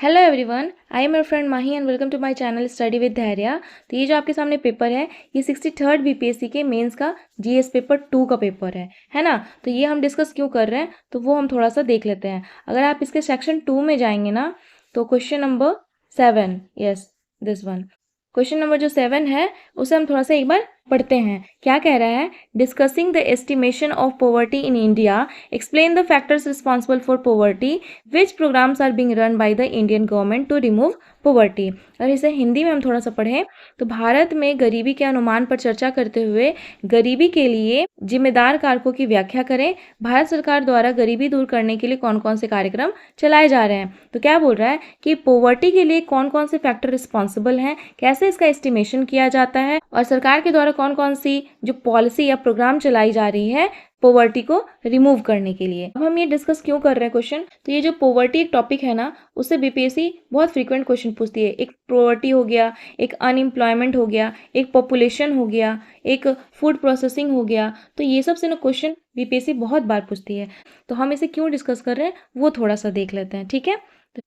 Hello everyone, I am your friend Mahi and welcome to my channel study with Dhairya. तो ये जो आपके सामने पेपर है, ये 63rd बीपीएससी के मेंस का जीएस पेपर 2 का पेपर है ना। तो ये हम डिस्कस क्यों कर रहे हैं तो वो हम थोड़ा सा देख लेते हैं। अगर आप इसके सेक्शन 2 में जाएंगे ना, तो question number 7, yes this one, question number जो 7 है उसे हम थोड़ा सा एक बार पढ़ते हैं। क्या कह रहा है? Discussing the estimation of poverty in India, explain the factors responsible for poverty, which programmes are being run by the Indian government to remove poverty. अगर इसे हिंदी में हम थोड़ा सा पढ़ें तो भारत में गरीबी के अनुमान पर चर्चा करते हुए गरीबी के लिए जिम्मेदार कारकों की व्याख्या करें। भारत सरकार द्वारा गरीबी दूर करने के लिए कौन कौन से कार्यक्रम चलाए जा रहे हैं। तो क्या बोल रहा है कि पॉवर्टी के लिए कौन कौन से फैक्टर रिस्पॉन्सिबल हैं, कैसे इसका एस्टिमेशन किया जाता है और सरकार के द्वारा कौन कौन सी जो पॉलिसी या प्रोग्राम चलाई जा रही है पॉवर्टी को रिमूव करने के लिए। अब हम ये डिस्कस क्यों कर रहे हैं क्वेश्चन, तो ये जो पॉवर्टी एक टॉपिक है ना, उससे बीपीएससी बहुत फ्रीक्वेंट क्वेश्चन पूछती है। एक पॉवर्टी हो गया, एक अनएम्प्लॉयमेंट हो गया, एक पॉपुलेशन हो गया, एक फूड प्रोसेसिंग हो गया। तो ये सब से ना क्वेश्चन बीपीएससी बहुत बार पूछती है। तो हम इसे क्यों डिस्कस कर रहे हैं वो थोड़ा सा देख लेते हैं, ठीक है।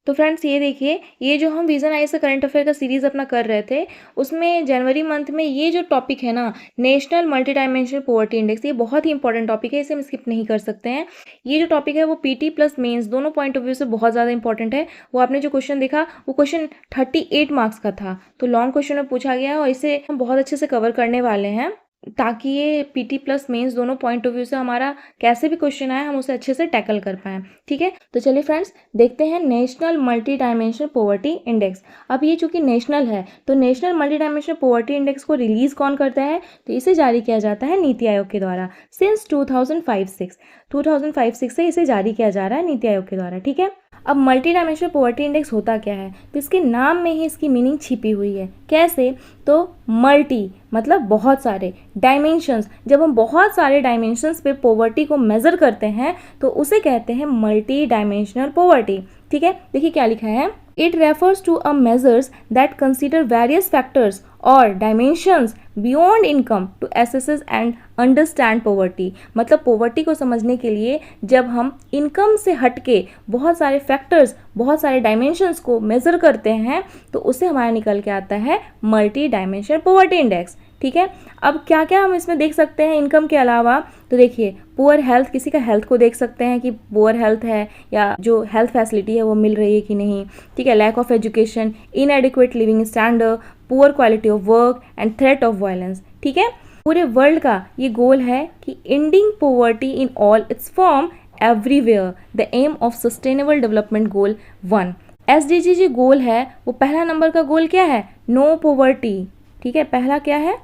तो फ्रेंड्स ये देखिए, ये जो हम विजन आई से करंट अफेयर का सीरीज अपना कर रहे थे, उसमें जनवरी मंथ में ये जो टॉपिक है ना, national multi dimensional poverty index, ये बहुत ही इंपॉर्टेंट टॉपिक है, इसे हम स्किप नहीं कर सकते हैं। ये जो टॉपिक है वो पीटी प्लस मेंस दोनों पॉइंट ऑफ व्यू से बहुत ज़्यादा इंपॉर्टेंट है। वो आपने जो क्वेश्चन देखा वो क्वेश्चन 38 मार्क्स का था, तो लॉन्ग क्वेश्चन में पूछा गया और इसे हम बहुत अच्छे से कवर करने वाले हैं, ताकि ये पीटी प्लस मेंस दोनों पॉइंट ऑफ व्यू से हमारा कैसे भी क्वेश्चन आए हम उसे अच्छे से टैकल कर पाएँ, ठीक है। तो चलिए फ्रेंड्स देखते हैं national multi dimensional poverty index. अब ये चूंकि नेशनल है तो national multi dimensional poverty index को रिलीज कौन करता है, तो इसे जारी किया जाता है नीति आयोग के द्वारा। सिंस 2005-6 से इसे जारी किया जा रहा है नीति आयोग के द्वारा, ठीक है। अब मल्टी डायमेंशनल पॉवर्टी इंडेक्स होता क्या है, तो इसके नाम में ही इसकी मीनिंग छिपी हुई है। कैसे? तो मल्टी मतलब बहुत सारे, डायमेंशंस, जब हम बहुत सारे डायमेंशंस पे पॉवर्टी को मेजर करते हैं तो उसे कहते हैं मल्टी डायमेंशनल पॉवर्टी, ठीक है। देखिए क्या लिखा है, it refers to a measures that consider various factors और dimensions beyond income to assess and understand poverty. मतलब पॉवर्टी को समझने के लिए जब हम इनकम से हटके बहुत सारे फैक्टर्स, बहुत सारे डायमेंशंस को मेजर करते हैं तो उससे हमारा निकल के आता है मल्टी डायमेंशनल पॉवर्टी इंडेक्स, ठीक है। अब क्या क्या हम इसमें देख सकते हैं इनकम के अलावा, तो देखिए पुअर हेल्थ, किसी का हेल्थ को देख सकते हैं कि पुअर हेल्थ है या जो हेल्थ फैसिलिटी है वो मिल रही है कि नहीं, ठीक है। Lack of education, inadequate living standard, poor quality of work and threat of violence, ठीक है। पूरे वर्ल्ड का ये गोल है कि ending poverty in all its form everywhere, the aim of sustainable development goal 1। SDG जो गोल है वो पहला नंबर का गोल क्या है, नो पॉवर्टी, ठीक है। पहला क्या है,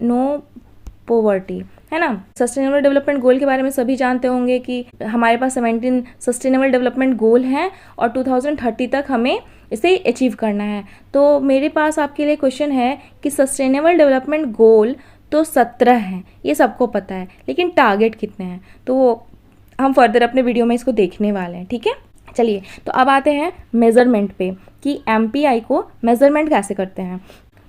नो पॉवर्टी, है ना। सस्टेनेबल डेवलपमेंट गोल के बारे में सभी जानते होंगे कि हमारे पास 17 सस्टेनेबल डेवलपमेंट गोल हैं और 2030 तक हमें इसे अचीव करना है। तो मेरे पास आपके लिए क्वेश्चन है कि सस्टेनेबल डेवलपमेंट गोल तो 17 हैं, ये सबको पता है, लेकिन टारगेट कितने हैं तो वो हम फर्दर अपने वीडियो में इसको देखने वाले हैं, ठीक है। चलिए तो अब आते हैं मेज़रमेंट पे कि एमपीआई को मेज़रमेंट कैसे करते हैं।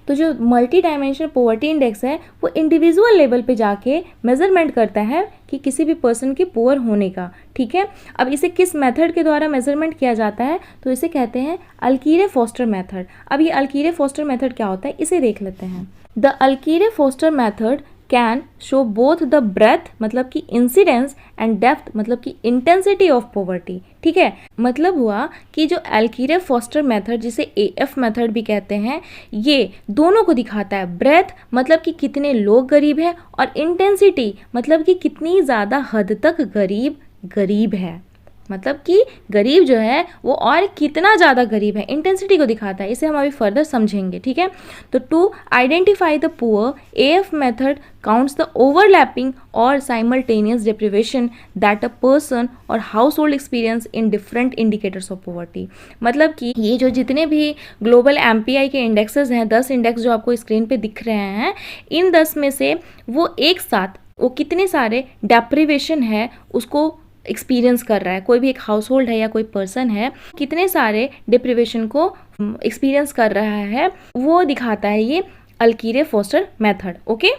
तो जो मल्टी डायमेंशनल पॉवर्टी इंडेक्स है वो इंडिविजुअल लेवल पे जाके मेजरमेंट करता है कि किसी भी पर्सन के पुअर होने का, ठीक है। अब इसे किस मेथड के द्वारा मेजरमेंट किया जाता है, तो इसे कहते हैं अल्कीरे-फोस्टर मेथड। अब ये अल्कीरे-फोस्टर मेथड क्या होता है इसे देख लेते हैं। The Alkire Foster method can show both the breadth मतलब कि इंसिडेंस एंड डेप्थ मतलब कि इंटेंसिटी ऑफ पॉवर्टी, ठीक है। मतलब हुआ कि जो अल्कीरे-फोस्टर मेथड जिसे एएफ मेथड भी कहते हैं, ये दोनों को दिखाता है। ब्रेथ मतलब कि कितने लोग गरीब हैं और इंटेंसिटी मतलब कि कितनी ज़्यादा हद तक गरीब है, मतलब कि गरीब जो है वो और कितना ज़्यादा गरीब है, इंटेंसिटी को दिखाता है। इसे हम अभी फर्दर समझेंगे, ठीक है। तो to identify the poor, AF method counts the overlapping और simultaneous deprivation that a person और household experience in different indicators of poverty. मतलब कि ये जो जितने भी ग्लोबल एमपीआई के इंडेक्सेस हैं, 10 इंडेक्स जो आपको स्क्रीन पे दिख रहे हैं, इन 10 में से वो एक साथ वो कितने सारे डेप्रिवेशन है उसको एक्सपीरियंस कर रहा है। कोई भी एक हाउस होल्ड है या कोई पर्सन है कितने सारे डिप्रिवेशन को एक्सपीरियंस कर रहा है वो दिखाता है ये अल्कीरे-फोस्टर मेथड, ओके।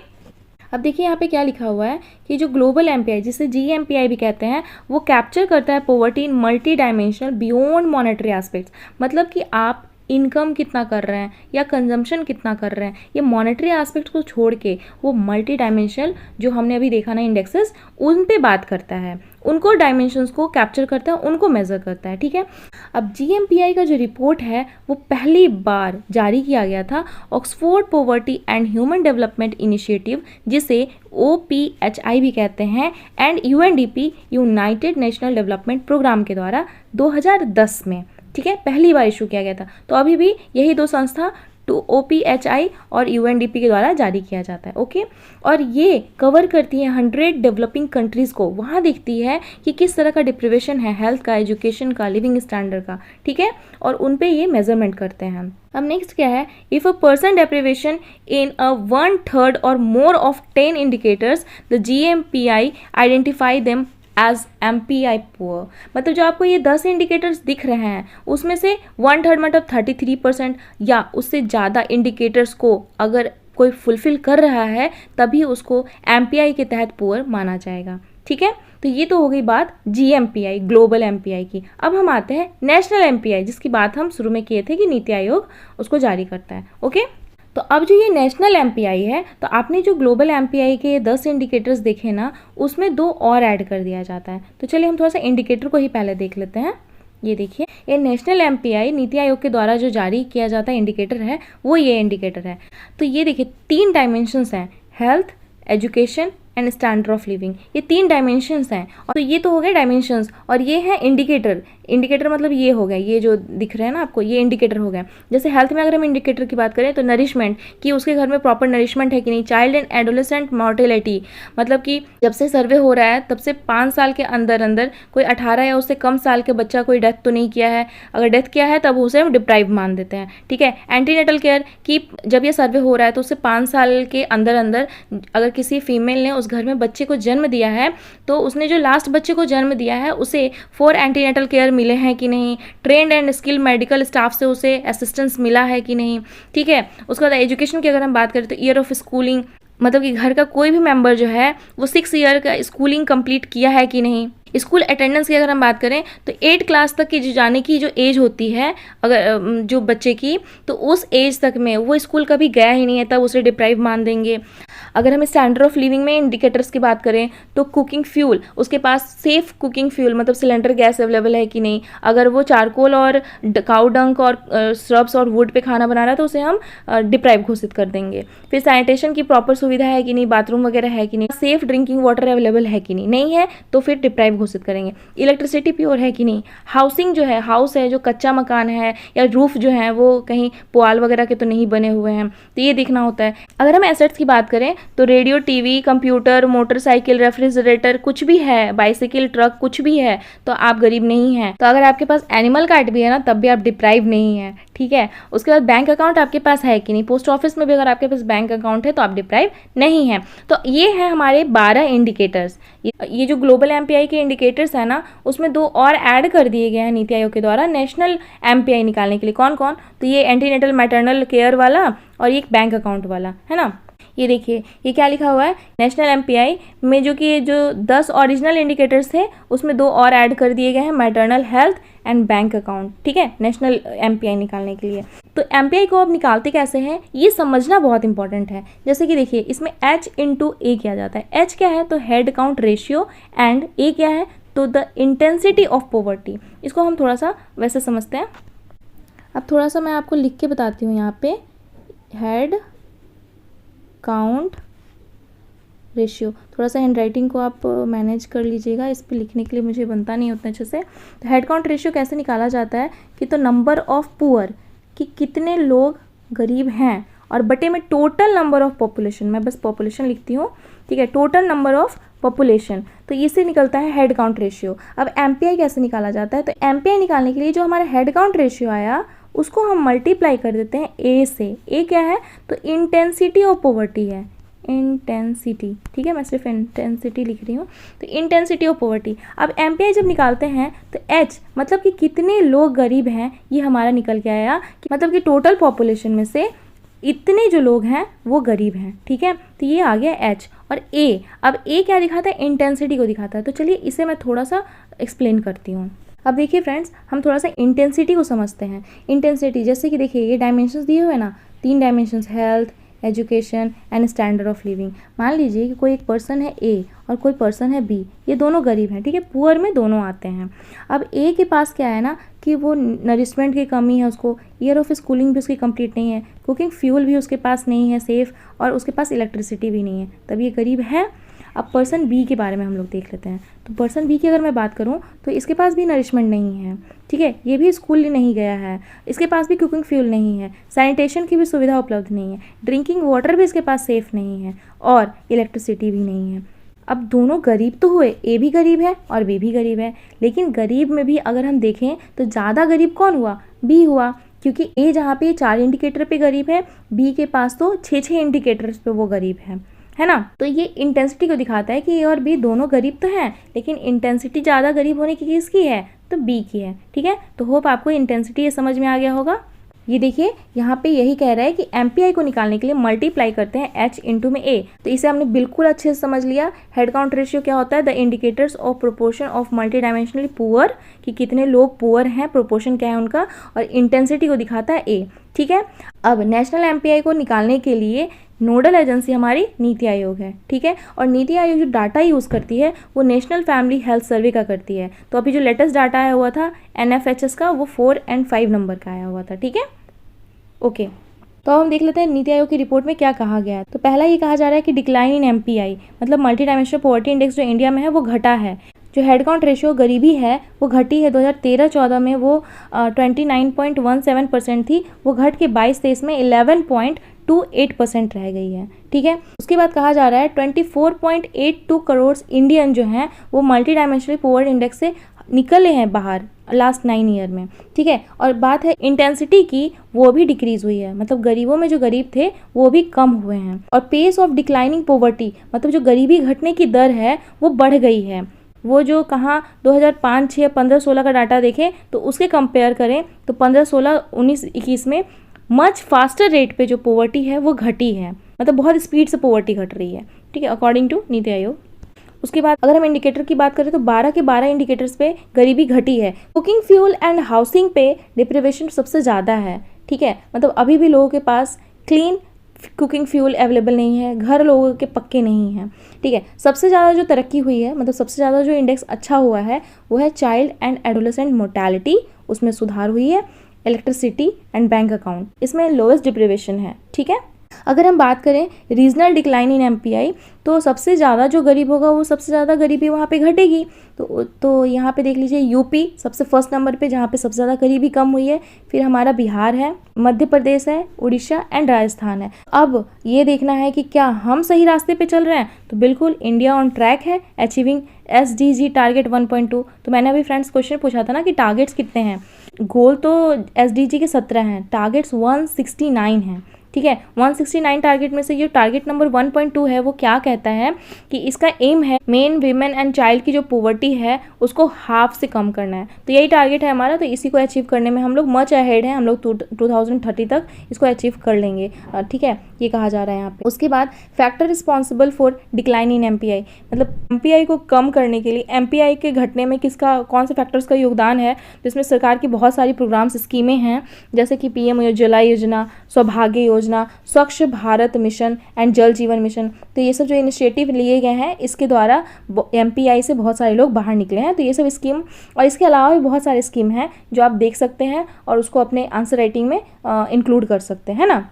अब देखिए यहाँ पे क्या लिखा हुआ है कि जो ग्लोबल एमपीआई, जिसे जीएमपीआई भी कहते हैं, वो कैप्चर करता है poverty in multi dimensional beyond monetary aspects. मतलब कि आप इनकम कितना कर रहे हैं या कंजम्पशन कितना कर रहे हैं, ये मॉनेटरी एस्पेक्ट को छोड़ के वो मल्टी डायमेंशनल जो हमने अभी देखा ना इंडेक्सेस, उन पे बात करता है, उनको डायमेंशंस को कैप्चर करता है, उनको मेज़र करता है। ठीक है, अब जीएमपीआई का जो रिपोर्ट है वो पहली बार जारी किया गया था Oxford poverty and human development initiative, जिसे OPHI भी कहते हैं, and UNDP United National development programme के द्वारा 2010 में, ठीक है, पहली बार इशू किया गया था। तो अभी भी यही दो संस्था OPHI और UNDP के द्वारा जारी किया जाता है। ओके, और ये कवर करती है 100 डेवलपिंग कंट्रीज़ को, वहाँ देखती है कि किस तरह का डिप्रिवेशन है हेल्थ का, एजुकेशन का, लिविंग स्टैंडर्ड का। ठीक है, और उन पे ये मेजरमेंट करते हैं हम। अब नेक्स्ट क्या है, if a person deprivation in a 1/3 और more of 10 indicators the GMPI identify them as MPI poor. मतलब जो आपको ये 10 इंडिकेटर्स दिख रहे हैं उसमें से 1/3 मतलब 33% या उससे ज़्यादा इंडिकेटर्स को अगर कोई फुलफिल कर रहा है तभी उसको MPI के तहत पुअर माना जाएगा। ठीक है, तो ये तो हो गई बात GMPI ग्लोबल MPI की। अब हम आते हैं नेशनल MPI, जिसकी बात हम शुरू में किए थे कि नीति आयोग उसको जारी करता है। ओके, तो अब जो ये नेशनल MPI है, तो आपने जो ग्लोबल MPI के 10 इंडिकेटर्स देखे ना, उसमें 2 और ऐड कर दिया जाता है। तो चलिए हम थोड़ा सा इंडिकेटर को ही पहले देख लेते हैं। ये देखिए, ये नेशनल MPI नीति आयोग के द्वारा जो जारी किया जाता है इंडिकेटर है, वो ये इंडिकेटर है। तो ये देखिए 3 डायमेंशंस हैं, health, education and standard of living, ये 3 डायमेंशंस हैं। और तो ये तो हो गए डायमेंशंस, और ये है इंडिकेटर। इंडिकेटर मतलब ये हो गया, ये जो दिख रहे हैं ना आपको, ये इंडिकेटर हो गया। जैसे हेल्थ में अगर हम इंडिकेटर की बात करें तो नरिशमेंट, कि उसके घर में प्रॉपर नरिशमेंट है कि नहीं। चाइल्ड एंड एडोलेसेंट मॉर्टेलिटी, मतलब कि जब से सर्वे हो रहा है तब से 5 साल के अंदर अंदर कोई 18 या उससे कम साल के बच्चा कोई डेथ तो नहीं किया है। अगर डेथ किया है तब उसे हम डिप्राइव मान देते हैं। ठीक है, एंटीनेटल केयर की जब ये सर्वे हो रहा है तो उससे 5 साल के अंदर अंदर अगर किसी फीमेल ने उस घर में बच्चे को जन्म दिया है तो उसने जो लास्ट बच्चे को जन्म दिया है उसे 4 एंटीनेटल केयर मिले हैं कि नहीं, trend and skill medical staff से उसे असिस्टेंस मिला है कि नहीं। ठीक है, उसके बाद एजुकेशन की अगर हम बात करें तो ईयर ऑफ स्कूलिंग, मतलब कि घर का कोई भी मेंबर जो है वो 6 ईयर का स्कूलिंग कंप्लीट किया है कि नहीं। स्कूल अटेंडेंस की अगर हम बात करें तो 8 क्लास तक की जो जाने की जो एज होती है अगर जो बच्चे की, तो उस एज तक में वो स्कूल कभी गया ही नहीं है तब उसे डिप्राइव मान देंगे। अगर हम स्टैंडर्ड ऑफ लिविंग में इंडिकेटर्स की बात करें तो कुकिंग फ्यूल, उसके पास सेफ कुकिंग फ्यूल मतलब सिलेंडर गैस अवेलेबल है कि नहीं। अगर वो चारकोल और काउ डंक और श्रब्स और वुड पे खाना बना रहा है तो उसे हम डिप्राइव घोषित कर देंगे। फिर सैनिटेशन की प्रॉपर सुविधा है कि नहीं, बाथरूम वगैरह है कि नहीं, सेफ ड्रिंकिंग वाटर अवेलेबल है कि नहीं, नहीं है तो फिर डिप्राइव घोषित करेंगे। इलेक्ट्रिसिटी प्योर है कि नहीं, हाउसिंग जो है, हाउस है जो कच्चा मकान है या रूफ जो है वो कहीं पुआल वगैरह के तो नहीं बने हुए हैं, तो ये देखना होता है। अगर हम एसेट्स की बात करें तो radio, TV, computer, motorcycle, refrigerator कुछ भी है, बाइसाइकिल, ट्रक कुछ भी है तो आप गरीब नहीं हैं। तो अगर आपके पास एनिमल कार्ड भी है ना तब भी आप डिप्राइव नहीं है। ठीक है, उसके बाद बैंक अकाउंट आपके पास है कि नहीं, पोस्ट ऑफिस में भी अगर आपके पास बैंक अकाउंट है तो आप डिप्राइव नहीं है। तो ये है हमारे 12 इंडिकेटर्स। ये जो ग्लोबल MPI के इंडिकेटर्स है ना उसमें 2 और ऐड कर दिए गए हैं नीति आयोग के द्वारा नेशनल MPI निकालने के लिए। कौन कौन, तो ये एंटीनेटल मैटरनल केयर वाला और ये बैंक अकाउंट वाला है ना। ये देखिए ये क्या लिखा हुआ है, नेशनल MPI में जो कि जो 10 ओरिजिनल इंडिकेटर्स थे उसमें 2 और ऐड कर दिए गए हैं, maternal health and bank account. ठीक है, नेशनल MPI निकालने के लिए। तो MPI को अब निकालते कैसे हैं ये समझना बहुत इंपॉर्टेंट है। जैसे कि देखिए इसमें H/A किया जाता है। H क्या है, तो head count ratio, and A क्या है, तो द इंटेंसिटी ऑफ पॉवर्टी। इसको हम थोड़ा सा वैसे समझते हैं। अब थोड़ा सा मैं आपको लिख के बताती हूँ यहाँ पे, हेड काउंट रेशियो। थोड़ा सा हैंड राइटिंग को आप मैनेज कर लीजिएगा, इस पे लिखने के लिए मुझे बनता नहीं उतना अच्छे से। तो हेड काउंट रेशियो कैसे निकाला जाता है कि तो नंबर ऑफ पुअर, कि कितने लोग गरीब हैं, और बटे में टोटल नंबर ऑफ पॉपुलेशन, मैं बस पॉपुलेशन लिखती हूँ। ठीक है, टोटल नंबर ऑफ पॉपुलेशन, तो इससे निकलता है हेड काउंट रेशियो। अब MPI कैसे निकाला जाता है, तो MPI निकालने के लिए जो हमारा हेड काउंट रेशियो आया उसको हम मल्टीप्लाई कर देते हैं A से। A क्या है, तो इंटेंसिटी ऑफ पॉवर्टी है, इंटेंसिटी। ठीक है, मैं सिर्फ इंटेंसिटी लिख रही हूँ, तो इंटेंसिटी ऑफ पॉवर्टी। अब MPI जब निकालते हैं तो H मतलब कि कितने लोग गरीब हैं, ये हमारा निकल के आया कि मतलब कि टोटल पॉपुलेशन में से इतने जो लोग हैं वो गरीब हैं, ठीक है। तो ये आ गया एच। और ए, अब ए क्या दिखाता है, इंटेंसिटी को दिखाता है। तो चलिए इसे मैं थोड़ा सा एक्सप्लेन करती हूँ। अब देखिए फ्रेंड्स, हम थोड़ा सा इंटेंसिटी को समझते हैं। इंटेंसिटी जैसे कि देखिए ये डायमेंशंस दिए हुए हैं ना, 3 dimensions, health, education and standard of living. मान लीजिए कि कोई एक पर्सन है ए और कोई पर्सन है बी, ये दोनों गरीब हैं, ठीक है, पुअर में दोनों आते हैं। अब ए के पास क्या है ना कि वो नरिशमेंट की कमी है, उसको ईयर ऑफ स्कूलिंग भी उसकी कंप्लीट नहीं है, कुकिंग फ्यूल भी उसके पास नहीं है सेफ़, और उसके पास इलेक्ट्रिसिटी भी नहीं है, तब ये गरीब है। अब पर्सन बी के बारे में हम लोग देख लेते हैं। तो पर्सन बी की अगर मैं बात करूं तो इसके पास भी नरिशमेंट नहीं है, ठीक है, ये भी स्कूल नहीं गया है, इसके पास भी कुकिंग फ्यूल नहीं है, सैनिटेशन की भी सुविधा उपलब्ध नहीं है, ड्रिंकिंग वाटर भी इसके पास सेफ़ नहीं है, और इलेक्ट्रिसिटी भी नहीं है। अब दोनों गरीब तो हुए, ए भी गरीब है और बी भी गरीब है, लेकिन गरीब में भी अगर हम देखें तो ज़्यादा गरीब कौन हुआ, बी हुआ, क्योंकि ए जहाँ पे 4 इंडिकेटर पे गरीब है, बी के पास तो 6 इंडिकेटर्स पे वो गरीब है ना। तो ये इंटेंसिटी को दिखाता है कि ए और बी दोनों गरीब तो हैं, लेकिन इंटेंसिटी ज़्यादा गरीब होने की किसकी है, तो बी की है, ठीक है। तो होप आपको इंटेंसिटी ये समझ में आ गया होगा। ये देखिए यहाँ पे यही कह रहा है कि एमपीआई को निकालने के लिए मल्टीप्लाई करते हैं एच इंटू में ए। तो इसे हमने बिल्कुल अच्छे से समझ लिया। हेड काउंट रेशियो क्या होता है, the indicators of proportion of multi dimensionally poor, कि कितने लोग पुअर हैं, प्रोपोर्शन क्या है उनका, और इंटेंसिटी को दिखाता है ए, ठीक है। अब नेशनल एमपीआई को निकालने के लिए नोडल एजेंसी हमारी नीति आयोग है, ठीक है। और नीति आयोग जो डाटा यूज़ करती है वो नेशनल फैमिली हेल्थ सर्वे का करती है। तो अभी जो लेटेस्ट डाटा आया हुआ था NFHS का, वो 4 और 5 नंबर का आया हुआ था, ठीक है, ओके। तो अब हम देख लेते हैं नीति आयोग की रिपोर्ट में क्या कहा गया है। तो पहला ये कहा जा रहा है कि डिक्लाइन इन एमपीआई, मतलब मल्टी डायमेंशनल पॉवर्टी इंडेक्स जो इंडिया में है वो घटा है। जो हेड काउंट रेशियो गरीबी है वो घटी है। 2013-14 में वो 29.17% थी, वो घट के 22-23 में 11.28% रह गई है, ठीक है। उसके बाद कहा जा रहा है 24.82 करोड़ इंडियन जो हैं वो मल्टी डायमेंशनल पॉवर्टी इंडेक्स से निकले हैं बाहर लास्ट 9 ईयर में, ठीक है। और बात है इंटेंसिटी की, वो भी डिक्रीज हुई है, मतलब गरीबों में जो गरीब थे वो भी कम हुए हैं। और पेस ऑफ डिक्लाइनिंग पॉवर्टी, मतलब जो गरीबी घटने की दर है वो बढ़ गई है। वो जो कहाँ 2005, 6, 15, 16 का डाटा देखें तो उसके कंपेयर करें तो 15, 16, 19, 21 में मच फास्टर रेट पे जो पॉवर्टी है वो घटी है, मतलब बहुत स्पीड से पॉवर्टी घट रही है, ठीक है, अकॉर्डिंग टू नीति आयोग। उसके बाद अगर हम इंडिकेटर की बात करें तो 12 के 12 इंडिकेटर्स पे गरीबी घटी है। कुकिंग फ्यूल एंड हाउसिंग पे डिप्रिवेशन सबसे ज़्यादा है, ठीक है, मतलब अभी भी लोगों के पास क्लीन कुकिंग फ्यूल अवेलेबल नहीं है, घर लोगों के पक्के नहीं हैं, ठीक है। सबसे ज़्यादा जो तरक्की हुई है, मतलब सबसे ज़्यादा जो इंडेक्स अच्छा हुआ है वो है चाइल्ड एंड एडोलेसेंट मोर्टेलिटी, उसमें सुधार हुई है। इलेक्ट्रिसिटी एंड बैंक अकाउंट, इसमें लोएस्ट डिप्रिवेशन है, ठीक है। अगर हम बात करें रीजनल डिक्लाइन इन एमपीआई, तो सबसे ज़्यादा जो गरीब होगा वो सबसे ज़्यादा गरीबी वहाँ पे घटेगी। तो यहाँ पे देख लीजिए यूपी सबसे फर्स्ट नंबर पे, जहाँ पे सबसे ज़्यादा गरीबी कम हुई है। फिर हमारा बिहार है, मध्य प्रदेश है, उड़ीसा एंड राजस्थान है। अब ये देखना है कि क्या हम सही रास्ते पे चल रहे हैं। तो बिल्कुल इंडिया ऑन ट्रैक है अचीविंग SDG टारगेट 1.2। तो मैंने अभी फ्रेंड्स क्वेश्चन पूछा था ना कि टारगेट्स कितने हैं। गोल तो SDG के 17 हैं, टारगेट्स 169 हैं, ठीक है। 169 टारगेट में से ये टारगेट नंबर 1.2 है वो क्या कहता है कि इसका एम है मेन वीमेन एंड चाइल्ड की जो पॉवर्टी है उसको हाफ से कम करना है। तो यही टारगेट है हमारा। तो इसी को अचीव करने में हम लोग मच अहेड हैं, हम लोग 2030 तक इसको अचीव कर लेंगे, ठीक है, ये कहा जा रहा है यहाँ पे। उसके बाद factor responsible for decline in MPI, मतलब एमपीआई को कम करने के लिए एमपीआई के घटने में किसका, कौन से फैक्टर्स का योगदान है। जिसमें सरकार की बहुत सारी प्रोग्राम्स स्कीमें हैं, जैसे कि PM उज्ज्वला योजना, सौभाग्य योजना, स्वच्छ भारत मिशन एंड जल जीवन मिशन। तो ये सब जो इनिशिएटिव लिए गए हैं इसके द्वारा एमपीआई से बहुत सारे लोग बाहर निकले हैं। तो ये सब स्कीम, और इसके अलावा भी बहुत सारे स्कीम हैं जो आप देख सकते हैं और उसको अपने आंसर राइटिंग में इंक्लूड कर सकते हैं ना।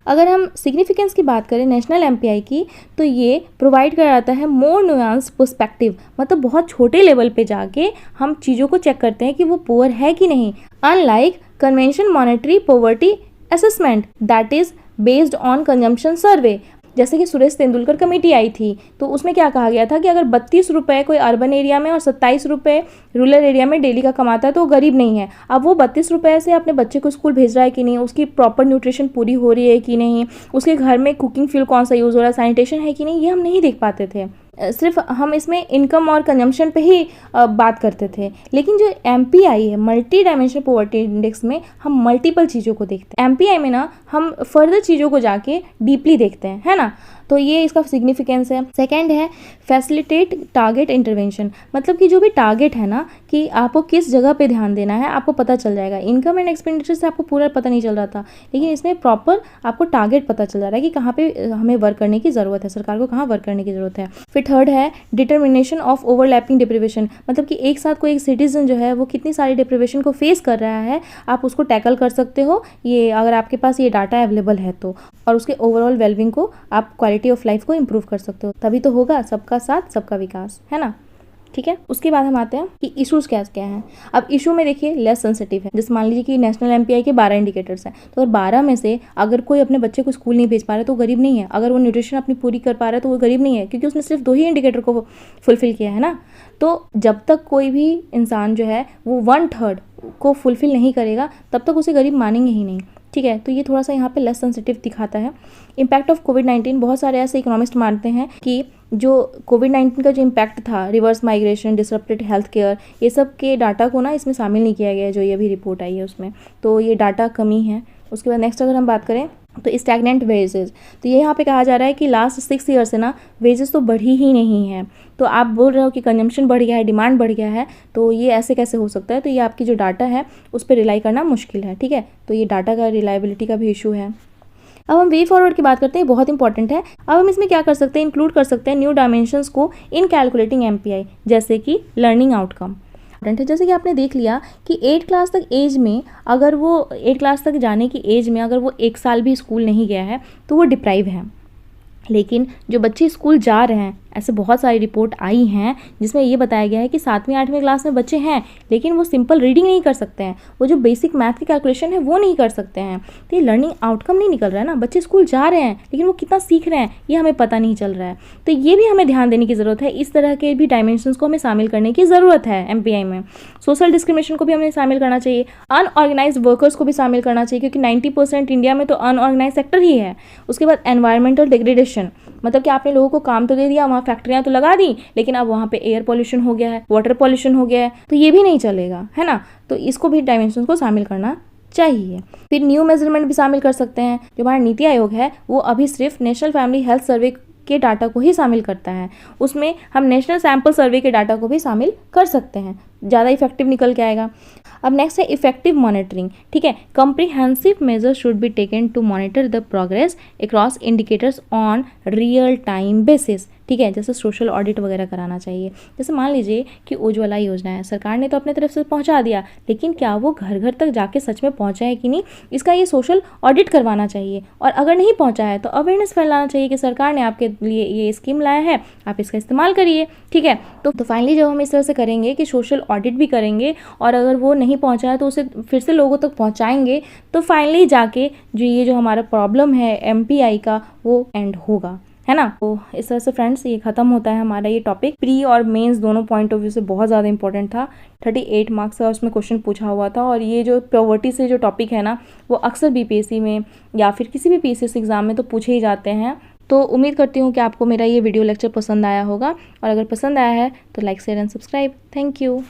अगर हम सिग्निफिकेंस की बात करें नेशनल एमपीआई की, तो ये प्रोवाइड कराता है मोर नुआंस पर्सपेक्टिव, मतलब बहुत छोटे लेवल पे जाके हम चीज़ों को चेक करते हैं कि वो पुअर है कि नहीं। Unlike convention monetary poverty assessment that is based on consumption survey, जैसे कि सुरेश तेंदुलकर कमेटी आई थी तो उसमें क्या कहा गया था कि अगर 32 रुपये कोई अर्बन एरिया में और 27 रुपये रूरल एरिया में डेली का कमाता है तो वो गरीब नहीं है। अब वो 32 रुपये से अपने बच्चे को स्कूल भेज रहा है कि नहीं, उसकी प्रॉपर न्यूट्रिशन पूरी हो रही है कि नहीं, उसके घर में कुकिंग फ्यूल कौन सा यूज़ हो रहा है, सैनिटेशन है कि नहीं, ये हम नहीं देख पाते थे। सिर्फ हम इसमें इनकम और कंजम्पशन पे ही बात करते थे, लेकिन जो MPI है, मल्टी डायमेंशनल पॉवर्टी इंडेक्स में हम मल्टीपल चीज़ों को देखते हैं। MPI में ना हम फर्दर चीज़ों को जाके डीपली देखते हैं, है ना। तो ये इसका सिग्निफिकेंस है। सेकंड है फैसिलिटेट टारगेट इंटरवेंशन, मतलब कि जो भी टारगेट है ना कि आपको किस जगह पे ध्यान देना है आपको पता चल जाएगा। इनकम एंड एक्सपेंडिचर से आपको पूरा पता नहीं चल रहा था, लेकिन इसमें प्रॉपर आपको टारगेट पता चल जा रहा है कि कहाँ पे हमें वर्क करने की ज़रूरत है, सरकार को कहाँ वर्क करने की ज़रूरत है। फिर थर्ड है डिटर्मिनेशन ऑफ ओवरलैपिंग डिप्रिवेशन, मतलब कि एक साथ कोई एक सिटीजन जो है वो कितनी सारी डिप्रिवेशन को फेस कर रहा है, आप उसको टैकल कर सकते हो ये अगर आपके पास ये डाटा अवेलेबल है तो, और उसके ओवरऑल वेलबिंग को आप क्वालिटी ऑफ लाइफ को इम्प्रूव कर सकते हो। तभी तो होगा सबका साथ सबका विकास, है ना। ठीक है, उसके बाद हम आते हैं कि इशूज़ क्या क्या हैं। अब इशू में देखिए लेस सेंसिटिव है, जैसे मान लीजिए कि नेशनल MPI के 12 इंडिकेटर्स हैं, तो अगर 12 में से अगर कोई अपने बच्चे को स्कूल नहीं भेज पा रहा है तो वो गरीब नहीं है। अगर वो न्यूट्रिशन अपनी पूरी कर पा रहा है तो वो गरीब नहीं है, क्योंकि उसने सिर्फ 2 ही इंडिकेटर को फुलफिल किया है ना। तो जब तक कोई भी इंसान जो है वो 1/3 को फुलफिल नहीं करेगा तब तक उसे गरीब मानेंगे ही नहीं। ठीक है, तो ये थोड़ा सा यहाँ पे लेस सेंसिटिव दिखाता है। इम्पैक्ट ऑफ कोविड-19, बहुत सारे ऐसे इकोनॉमिस्ट मानते हैं कि जो कोविड-19 का जो इम्पैक्ट था, reverse migration, disrupted health care, ये सब के डाटा को ना इसमें शामिल नहीं किया गया है, जो ये भी रिपोर्ट आई है उसमें, तो ये डाटा कमी है। उसके बाद नेक्स्ट अगर हम बात करें तो स्टैग्नेंट वेजेस, तो ये यहाँ पे कहा जा रहा है कि लास्ट 6 ईयर से ना वेजेस तो बढ़ी ही नहीं है। तो आप बोल रहे हो कि कंजम्पशन बढ़ गया है, डिमांड बढ़ गया है, तो ये ऐसे कैसे हो सकता है। तो ये आपकी जो डाटा है उस पर रिलाई करना मुश्किल है। ठीक है, तो ये डाटा का रिलायबिलिटी का भी इशू है। अब हम वे फॉरवर्ड की बात करते हैं, बहुत इंपॉर्टेंट है। अब हम इसमें क्या कर सकते हैं, इंक्लूड कर सकते हैं न्यू डायमेंशंस को इन कैलकुलेटिंग MPI, जैसे कि लर्निंग आउटकम है। जैसे कि आपने देख लिया कि 8 क्लास तक एज में, अगर वो 8 क्लास तक जाने की एज में अगर वो 1 साल भी स्कूल नहीं गया है तो वो डिप्राइव है। लेकिन जो बच्चे स्कूल जा रहे हैं, ऐसे बहुत सारी रिपोर्ट आई हैं जिसमें ये बताया गया है कि 7वीं 8वीं क्लास में बच्चे हैं लेकिन वो सिंपल रीडिंग नहीं कर सकते हैं, वो जो बेसिक मैथ की कैलकुलेशन है वो नहीं कर सकते हैं। तो ये लर्निंग आउटकम नहीं निकल रहा है ना। बच्चे स्कूल जा रहे हैं लेकिन वो कितना सीख रहे हैं ये हमें पता नहीं चल रहा है। तो ये भी हमें ध्यान देने की ज़रूरत है। इस तरह के भी डायमेंशंस को हमें शामिल करने की ज़रूरत है MPI में। सोशल डिस्क्रिमिनेशन को भी हमें शामिल करना चाहिए, अनऑर्गेनाइज वर्कर्स को भी शामिल करना चाहिए, क्योंकि 90% इंडिया में तो अनऑर्गेनाइज सेक्टर ही है। उसके बाद एनवायरमेंटल डिग्रेडेशन, मतलब कि आपने लोगों को काम तो दे दिया, वहाँ फैक्ट्रियाँ तो लगा दी, लेकिन अब वहाँ पे एयर पॉल्यूशन हो गया है, वाटर पॉल्यूशन हो गया है, तो ये भी नहीं चलेगा, है ना। तो इसको भी डायमेंशंस को शामिल करना चाहिए। फिर न्यू मेजरमेंट भी शामिल कर सकते हैं। जो हमारा नीति आयोग है वो अभी सिर्फ नेशनल फैमिली हेल्थ सर्वे के डाटा को ही शामिल करता है, उसमें हम नेशनल सैंपल सर्वे के डाटा को भी शामिल कर सकते हैं, ज़्यादा इफेक्टिव निकल के आएगा। अब नेक्स्ट है इफेक्टिव मॉनिटरिंग। ठीक है, comprehensive measures should be taken to monitor the progress across indicators on real time basis. ठीक है, जैसे सोशल ऑडिट वगैरह कराना चाहिए। जैसे मान लीजिए कि उज्ज्वला योजना है, सरकार ने तो अपने तरफ से पहुंचा दिया, लेकिन क्या वो घर घर तक जाके सच में पहुंचा है कि नहीं, इसका ये सोशल ऑडिट करवाना चाहिए। और अगर नहीं पहुंचा है तो अवेयरनेस फैलाना चाहिए कि सरकार ने आपके लिए ये स्कीम लाया है, आप इसका इस्तेमाल करिए। ठीक है, तो फाइनली जब हम इस तरह से करेंगे कि सोशल ऑडिट भी करेंगे और अगर वो नहीं पहुंचा है तो उसे फिर से लोगों तक पहुंचाएंगे, तो फाइनली जाके जो हमारा प्रॉब्लम है MPI का वो एंड होगा, है ना। तो इस तरह से फ्रेंड्स ये खत्म होता है हमारा ये टॉपिक। प्री और मेंस दोनों पॉइंट ऑफ व्यू से बहुत ज़्यादा इंपॉर्टेंट था। 38 मार्क्स का उसमें क्वेश्चन पूछा हुआ था, और ये जो पॉवर्टी से जो टॉपिक है ना वो अक्सर BPSC में या फिर किसी भी PCS एग्जाम में तो पूछे ही जाते हैं। तो उम्मीद करती हूँ कि आपको मेरा ये वीडियो लेक्चर पसंद आया होगा, और अगर पसंद आया है तो like share and subscribe. Thank you.